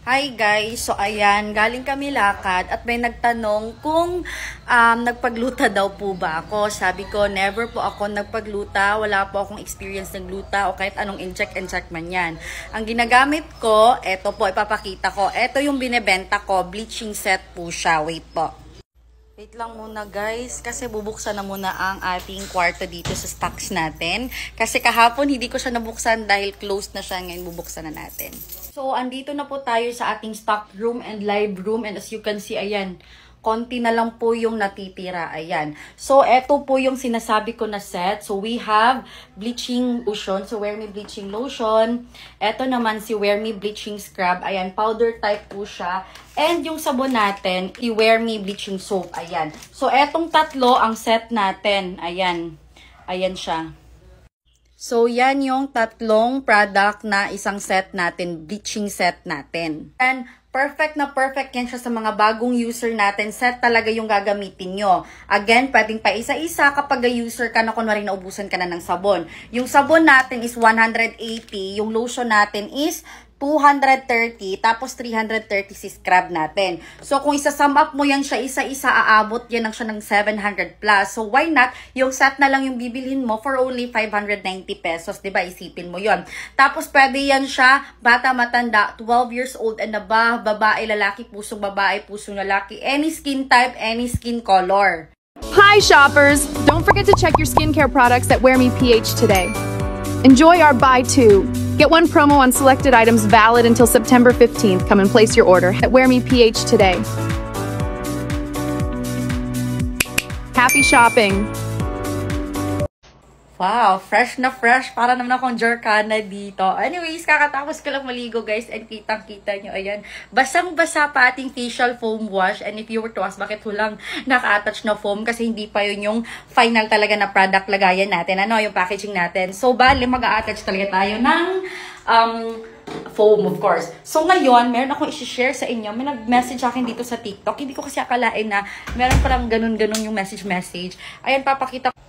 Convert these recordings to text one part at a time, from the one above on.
Hi guys! So ayan, galing kami lakad at may nagtanong kung nagpagluta daw po ba ako. Sabi ko, never po ako nagpagluta. Wala po akong experience ng gluta o kahit anong incheck man yan. Ang ginagamit ko, eto po, ipapakita ko. Eto yung binebenta ko, bleaching set po siya. Wait po. Wait lang muna guys, kasi bubuksan na muna ang ating kwarto dito sa stocks natin. Kasi kahapon hindi ko siya nabuksan dahil closed na siya, ngayon bubuksan na natin. So, andito na po tayo sa ating stock room and live room. And as you can see, ayan, konti na lang po yung natitira. Ayan. So, eto po yung sinasabi ko na set. So, we have bleaching lotion. So, Wear Me bleaching lotion. Eto naman si Wear Me bleaching scrub. Ayan, powder type po siya. And yung sabon natin, i-Wear Me bleaching soap. Ayan. So, etong tatlo ang set natin. Ayan. Ayan siya. So, yan yung tatlong product na isang set natin, bleaching set natin. And perfect na perfect yan siya sa mga bagong user natin. Set talaga yung gagamitin nyo. Again, pwedeng pa isa-isa kapag user ka na kunwari naubusan ka na ng sabon. Yung sabon natin is 180, yung lotion natin is 230, tapos 330 si scrub natin. So, kung isa-sum up mo yan siya, isa-isa, aabot yan ng siya ng 700 plus. So, why not? Yung set na lang yung bibilhin mo for only 590 pesos. Diba? Isipin mo yon. Tapos, pwede yan siya, bata, matanda, 12 years old and above, babae, lalaki, pusong babae, pusong lalaki, any skin type, any skin color. Hi shoppers! Don't forget to check your skincare products at Wear Me PH today. Enjoy our buy two. Get one promo on selected items valid until September 15th. Come and place your order at Wear Me PH today. Happy shopping! Wow, fresh na fresh. Para naman akong jerkana dito. Anyways, kakatapos ko lang maligo guys. And kitang-kita nyo, ayan. Basang-basa pa ating facial foam wash. And if you were to ask, bakit walang naka-attach na foam? Kasi hindi pa yun yung final talaga na product lagayan natin. Ano, yung packaging natin. So, bali, mag-a-attach talaga tayo ng foam, of course. So, ngayon, meron akong isi-share sa inyo. May nag-message akin dito sa TikTok. Hindi ko kasi akalain na meron parang ganun-ganun yung message. Ayan, papakita ko.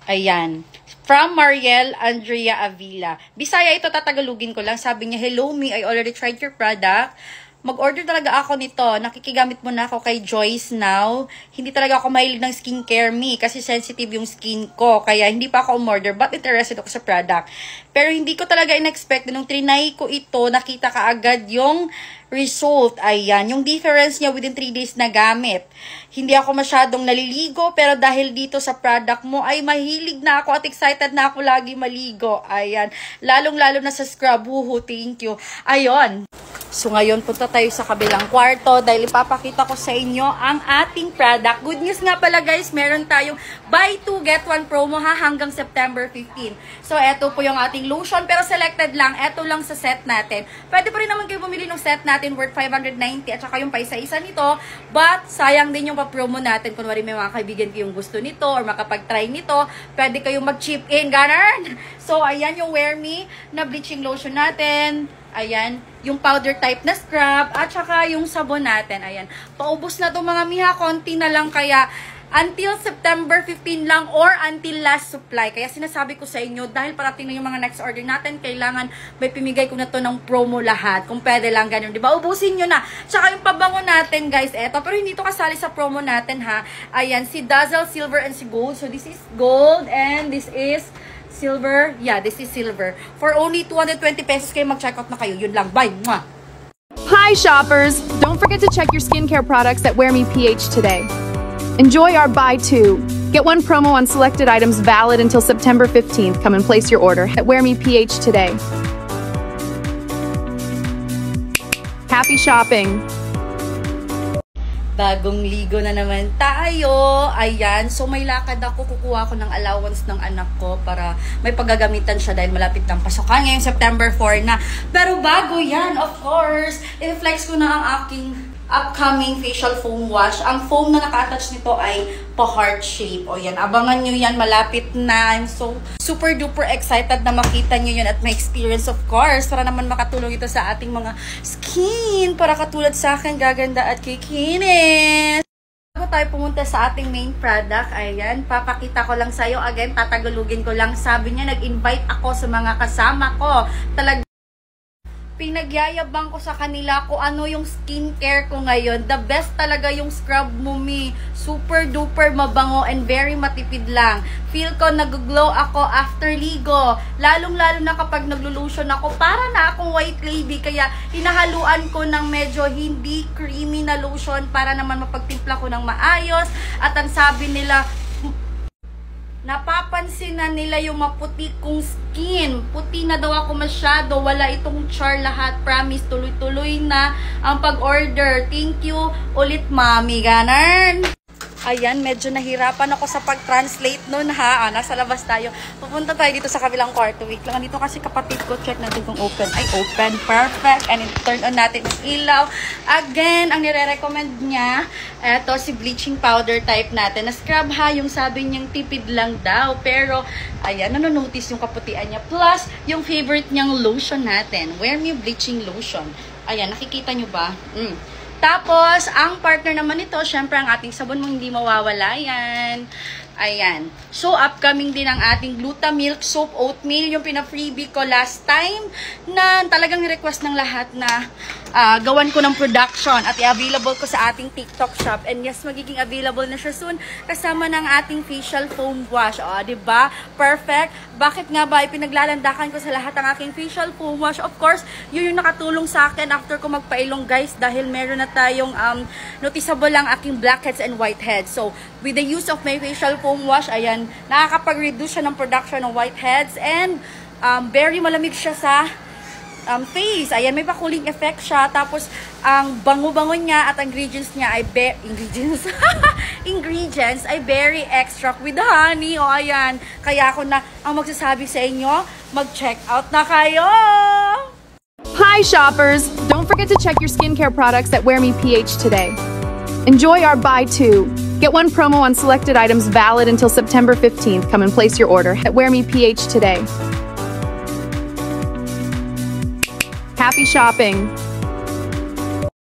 Ayan. From Mariel Andrea Avila. Bisaya ito, tatagalugin ko lang. Sabi niya, hello me, I already tried your product. Mag-order talaga ako nito. Nakikigamit mo na ako kay Joyce now. Hindi talaga ako mahilig ng skincare me kasi sensitive yung skin ko. Kaya hindi pa ako umorder but interested ako sa product. Pero hindi ko talaga in-expect na nung trinay ko ito, nakita ka agad yung result. Ayan, yung difference niya within 3 days na gamit. Hindi ako masyadong naliligo pero dahil dito sa product mo ay mahilig na ako at excited na ako lagi maligo. Ayan, lalong-lalo na sa scrub. Woohoo, thank you. Ayun. So, ngayon, punta tayo sa kabilang kwarto dahil ipapakita ko sa inyo ang ating product. Good news nga pala guys, meron tayong buy 2, get 1 promo ha hanggang September 15. So, eto po yung ating lotion pero selected lang. Eto lang sa set natin. Pwede pa rin naman kayo bumili ng set natin worth 590 at saka yung pa isa-isa nito. But, sayang din yung pa-promo natin. Kunwari may mga kaibigan kayong gusto nito or makapag-try nito, pwede kayong mag-chip in. Ganun! So, ayan yung Wear Me na bleaching lotion natin. Ayan, yung powder type na scrub, at saka yung sabon natin. Ayan, paubos na to mga miha, konti na lang kaya until September 15 lang or until last supply. Kaya sinasabi ko sa inyo, dahil parating na yung mga next order natin, kailangan may pimigay ko na to ng promo lahat. Kung pwede lang ganun, diba? Ubusin nyo na. Tsaka yung pabango natin, guys, eto. Pero hindi to kasali sa promo natin, ha. Ayan, si Dazzle Silver and si Gold. So, this is gold and this is silver. Yeah, this is silver. For only 220 pesos kayo mag-check out na kayo. Yun lang. Bye! Mwah! Hi shoppers! Don't forget to check your skincare products at Wear Me PH today. Enjoy our buy two. Get one promo on selected items valid until September 15th. Come and place your order at Wear Me PH today. Happy shopping! Bagong ligo na naman tayo. Ayan. So, may lakad ako. Kukuha ko ng allowance ng anak ko para may paggagamitan siya dahil malapit ng pasokan. Ngayong September 4 na. Pero bago yan, of course, i-flex ko na ang aking upcoming facial foam wash. Ang foam na naka-attach nito ay pa-heart shape. O yan, abangan nyo yan. Malapit na. I'm so super duper excited na makita nyo yun at may experience, of course, para naman makatulong ito sa ating mga skin. Para katulad sa akin, gaganda at kikinis. Bago tayo pumunta sa ating main product, ayan, papakita ko lang sa'yo. Again, tatagalugin ko lang. Sabi niya, nag-invite ako sa mga kasama ko. Talaga Pinagyayabang ko sa kanila kung ano yung skincare ko ngayon. The best talaga yung Scrub Mumi. Super duper mabango and very matipid lang. Feel ko nag-glow ako after ligo. Lalong-lalo na kapag naglo-lotion ako, para na akong white lady. Kaya hinahaluan ko ng medyo hindi creamy na lotion para naman mapagtimpla ko ng maayos. At ang sabi nila, napapansin na nila yung maputi kong skin. Puti na daw ako masyado. Wala itong char lahat. Promise, tuloy-tuloy na ang pag-order. Thank you ulit, mami. Ganun. Ayan, medyo nahirapan ako sa pag-translate nun, ha. Nasa labas tayo. Pupunta tayo dito sa kabilang kwarto. Wait lang, dito kasi kapatid ko. Check natin kung open. Ay, open. Perfect. And turn on natin yung ilaw. Again, ang nire-recommend niya, eto, si bleaching powder type natin. Na scrub, ha. Yung sabi niyang tipid lang daw. Pero, ayan, nanonotice yung kaputian niya. Plus, yung favorite niyang lotion natin. Wear Me Bleaching Lotion. Ayan, nakikita niyo ba? Tapos, ang partner naman nito, syempre ang ating sabon mo hindi mawawala yan. Ayan. So, upcoming din ang ating Glutamilk Soap Oatmeal, yung pina-freebie ko last time, na talagang request ng lahat na gawan ko ng production at i-available ko sa ating TikTok shop. And yes, magiging available na siya soon kasama ng ating facial foam wash. O, diba? Perfect. Bakit nga ba ipinaglalandakan ko sa lahat ang aking facial foam wash? Of course, yun yung nakatulong sa akin after ko magpailong, guys, dahil meron na tayong noticeable lang aking blackheads and whiteheads. So, with the use of my facial foam wash, ayan, nakakapag-reduce siya ng production ng whiteheads and very malamig siya sa face. Ayan, may pa-cooling effect siya. Tapos, ang bango-bango niya at ingredients niya ay ingredients ay very extract with honey. O, ayan. Kaya ako na ang magsasabi sa inyo, mag-check out na kayo! Hi, shoppers! Don't forget to check your skincare products at Wear Me PH today. Enjoy our buy two. Get one promo on selected items valid until September 15th. Come and place your order at Wear Me PH today. Happy shopping!